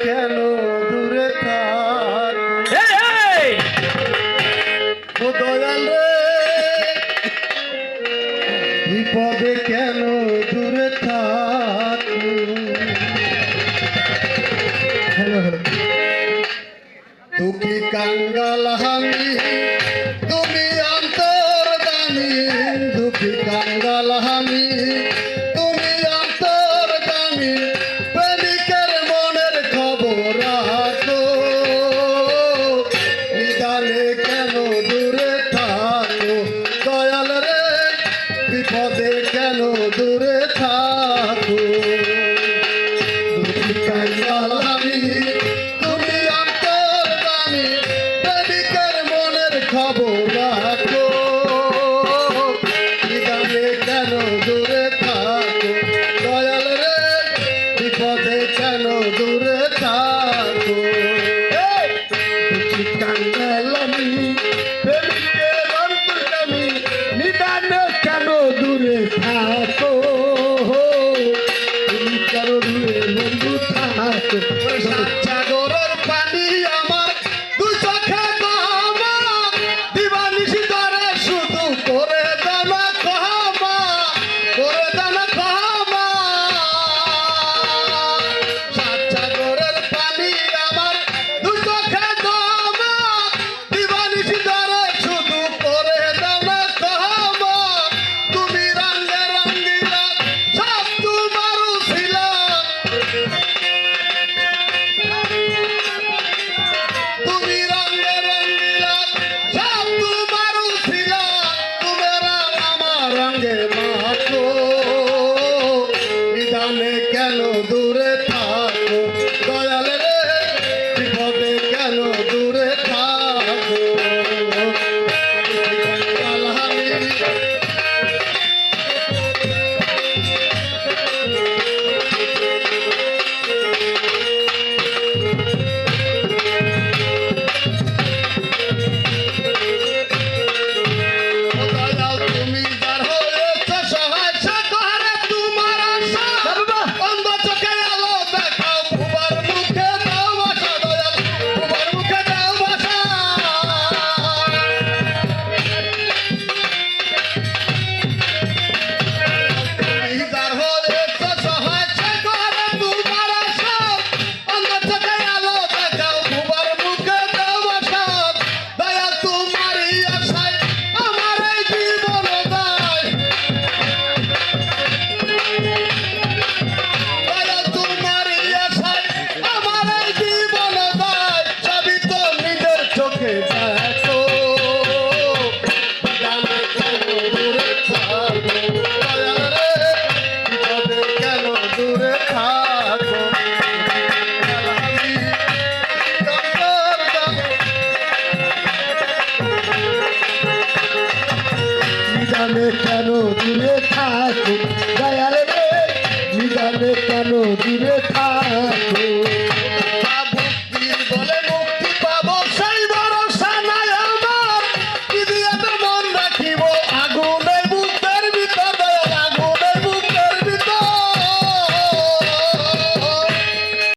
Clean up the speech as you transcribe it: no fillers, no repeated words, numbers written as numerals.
কেন দূরে থাক ও দয়াল রে, বিপদে কেন দূরে থাক। দুঃখী কাঙ্গাল আমি, তুমি অন্তর দামি। দুঃখী কাঙ্গাল আমি, তুমি অন্তর দামি। প্রেমিকের মনের খবর রাখো, নিদানে কেন দূরে থাকো। দয়াল রে, বিপদে কেন দূরে থাকো। দুঃখী কাঙ্গাল আমি, তুমি অন্তর দামি। প্রেমিকের মনের খবর রাখো, নিদানে কেন দূরে থাকো। দয়াল রে, বিপদে কেন দূরে থাকো। দুঃখী কাঙ্গাল আমি, প্রেমিকের অন্তর দামি। নিদানে কেন দূরে থাকো, তুমি কেন দূরে বন্ধু থাকো। সাগরের পানি আমার দুই চোখে ক্ষমা, দিবানিশি ধরে শুধু করে দানা ক্ষমা, করে দানা ক্ষমা। সাগরের পানি আমার দুই চোখে ক্ষমা, দিবানিশি ধরে শুধু করে দানা ক্ষমা। তুমি রঙে রঙ্গিলা, সব তোমার ছিলা। তুমি রঙে রঙ্গিলা, সব তোমার ছিলা। তুমেরা আমার রঙে মাখো, নিদানে কেন দূরে থাকো। দয়াল রে, বিপদে কেন দূরে থাকো। কাঙ্গাল আমি, দয়াল তুমি যার হয়েছে সহায়, সে ঘরে তোমার আশা। অন্ধ চোখে আলো দেখাও, বুবার মুখে দাও ভাষা। দয়াল, বুবার মুখে দাও ভাষা। তুমি যার হয়েছে সহায়, সে ঘরে তোমার আশা। অন্ধ চোখে আলো দেখাও, বুবার মুখে দাও ভাষা। দয়াল, তোমারই আশায় আমার এই জীবন দায়। দয়াল, তোমারই আশায় আমার এই জীবন দায়। সবই তো নিজের চোখে দেখো, জানে কেন দূরে থাকো। দয়াল রে, বিপদে কেন দূরে থাকো। আমি কাঙ্গাল দামি, নিদানে কেন দূরে থাকো। দয়াল রে, নিদানে কেন দূরে থাকো।